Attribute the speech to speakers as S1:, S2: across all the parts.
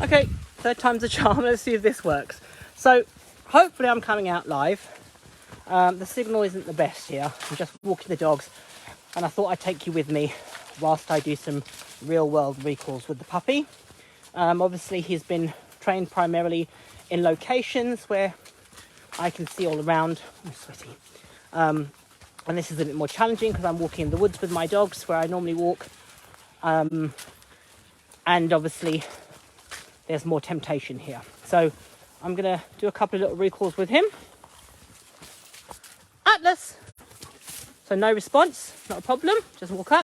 S1: Okay, third time's a charm. Let's see if this works. So hopefully I'm coming out live. The signal isn't the best here. I'm just walking the dogs, and I thought I'd take you with me whilst I do some real world recalls with the puppy. Obviously he's been trained primarily in locations where I can see all around. I'm sweaty. And this is a bit more challenging because I'm walking in the woods with my dogs where I normally walk. And obviously there's more temptation here. So I'm going to do a couple of little recalls with him. Atlas! So no response, not a problem. Just walk up.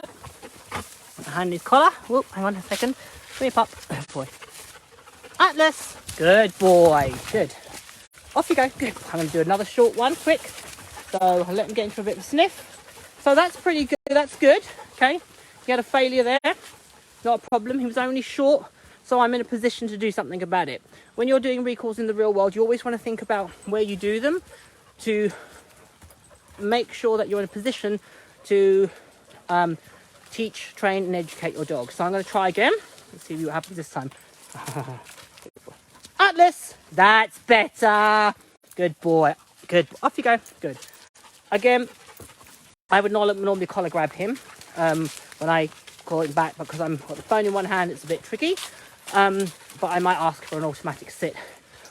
S1: Hand his collar. Whoop, hang on a second. Come here, pup. Good boy. Atlas! Good boy. Good. Off you go. Good. I'm going to do another short one, quick. So I'll let him get into a bit of a sniff. So that's pretty good. That's good. Okay. He had a failure there. Not a problem. He was only short. So I'm in a position to do something about it. When you're doing recalls in the real world, you always want to think about where you do them to make sure that you're in a position to teach, train and educate your dog. So I'm going to try again. Let's see what happens this time. Atlas! That's better. Good boy. Good. Off you go. Good. Again, I would normally collar grab him when I call him back, because I've got the phone in one hand, it's a bit tricky. But I might ask for an automatic sit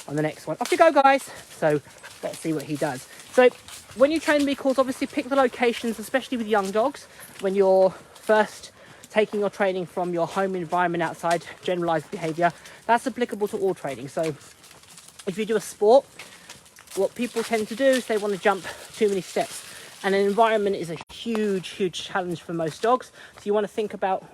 S1: on the next one. Off you go, guys. So let's see what he does. So when you train recalls, obviously pick the locations, especially with young dogs, when you're first taking your training from your home environment outside, generalized behavior. That's applicable to all training. So if you do a sport, what people tend to do is they want to jump too many steps. And an environment is a huge, huge challenge for most dogs. So you want to think about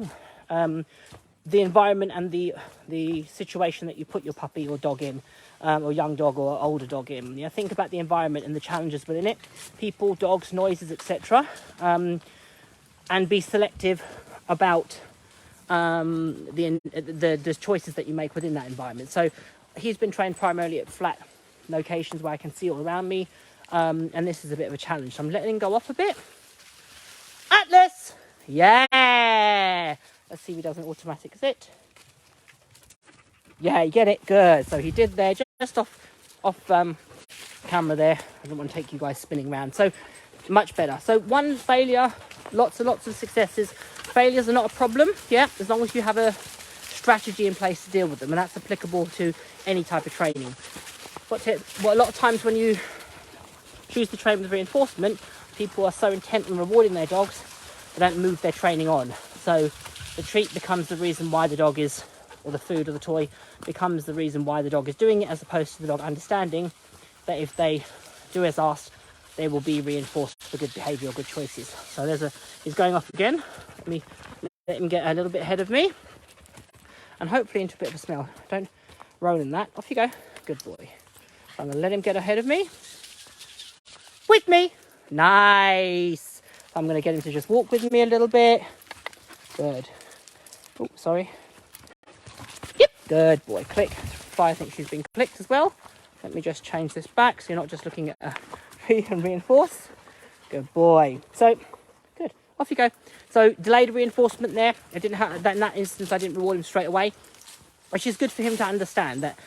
S1: the environment and the situation that you put your puppy or dog in, or young dog or older dog in. You know, think about the environment and the challenges within it, people, dogs, noises, etc. And be selective about the choices that you make within that environment. So he's been trained primarily at flat locations where I can see all around me, and this is a bit of a challenge. So I'm letting him go off a bit. Atlas! Yeah! Let's see if he does an automatic sit. Yeah, you get it. Good. So he did there, just off camera there. I don't want to take you guys spinning around. So much better. So one failure, lots and lots of successes. Failures are not a problem, yeah, as long as you have a strategy in place to deal with them, and that's applicable to any type of training. But a lot of times when you choose to train with reinforcement, people are so intent on rewarding their dogs, they don't move their training on. So the treat becomes the reason why the dog is, or the food or the toy becomes the reason why the dog is doing it, as opposed to the dog understanding that if they do as asked, they will be reinforced for good behaviour or good choices. So he's going off again. Let me let him get a little bit ahead of me, and hopefully into a bit of a smell. Don't roll in that. Off you go. Good boy. So I'm going to let him get ahead of me. With me. Nice. So I'm going to get him to just walk with me a little bit. Good. Oh, sorry. Yep. Good boy. Click. I think she's been clicked as well. Let me just change this back so you're not just looking at a and reinforce. Good boy. So good. Off you go. So delayed reinforcement there. I didn't have that in that instance. I didn't reward him straight away, which is good for him to understand that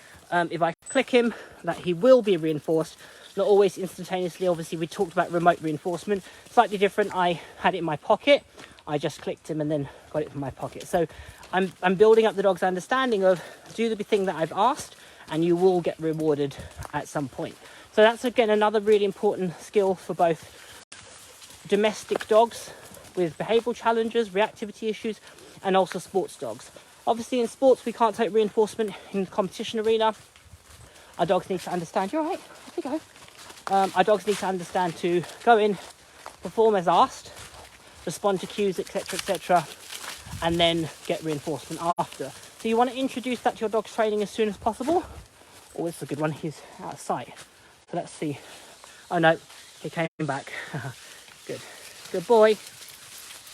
S1: if I click him, that he will be reinforced. Not always instantaneously. Obviously, we talked about remote reinforcement. Slightly different. I had it in my pocket. I just clicked him and then got it from my pocket. So I'm building up the dog's understanding of do the thing that I've asked, and you will get rewarded at some point. So that's, again, another really important skill for both domestic dogs with behavioural challenges, reactivity issues, and also sports dogs. Obviously, in sports, we can't take reinforcement in the competition arena. Our dogs need to understand, you're all right, off you go. Our dogs need to understand to go in, perform as asked, respond to cues, etc., and then get reinforcement after. So you want to introduce that to your dog's training as soon as possible. Oh, it's a good one, he's out of sight. So let's see. Oh no, he came back. Good. Good boy.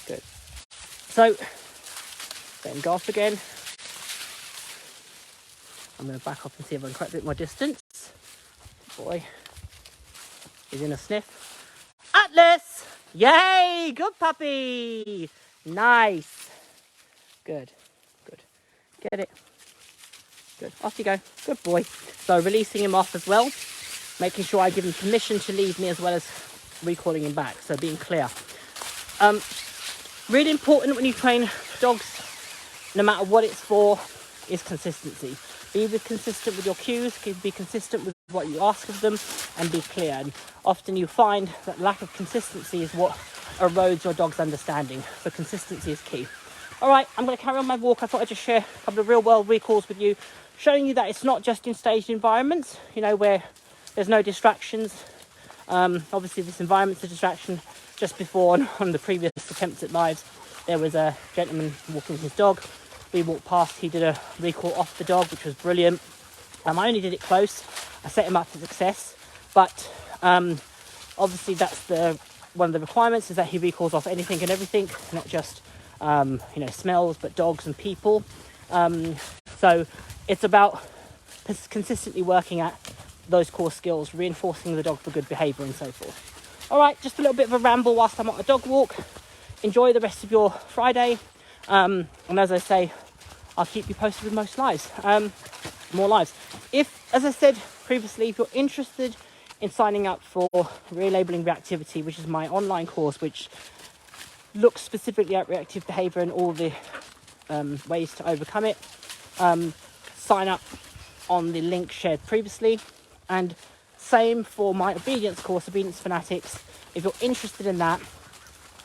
S1: Good. So, let him go off again. I'm going to back off and see if I can create a bit more distance. Good boy. He's in a sniff. Atlas! Yay! Good puppy! Nice. Good. Good. Get it. Good. Off you go. Good boy. So releasing him off as well, making sure I give him permission to leave me as well as recalling him back. So being clear. Really important when you train dogs, no matter what it's for, is consistency. Be consistent with your cues, be consistent with what you ask of them, and be clear. And often you find that lack of consistency is what erodes your dog's understanding. So consistency is key. All right, I'm going to carry on my walk. I thought I'd just share a couple of real world recalls with you, showing you that it's not just in staged environments, where there's no distractions. Obviously this environment's a distraction. Just before, on the previous attempts at lives, there was a gentleman walking his dog. We walked past, he did a recall off the dog, which was brilliant. I only did it close. I set him up for success, but obviously that's one of the requirements, is that he recalls off anything and everything, not just smells, but dogs and people. So it's about consistently working at those core skills, reinforcing the dog for good behaviour and so forth. All right, just a little bit of a ramble whilst I'm on a dog walk. Enjoy the rest of your Friday. And as I say, I'll keep you posted with more lives. If, as I said previously, if you're interested in signing up for Relabeling Reactivity, which is my online course, which looks specifically at reactive behaviour and all the ways to overcome it, sign up on the link shared previously. And same for my obedience course, Obedience Fanatics. If you're interested in that,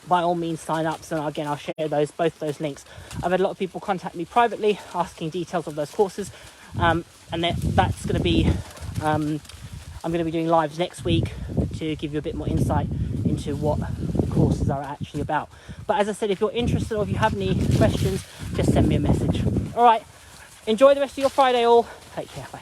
S1: by all means sign up. So again, I'll share both those links. I've had a lot of people contact me privately asking details of those courses, and that's going to be I'm going to be doing lives next week to give you a bit more insight into what the courses are actually about. But as I said, if you're interested or if you have any questions, just send me a message. All right, enjoy the rest of your Friday all. Take care. Bye.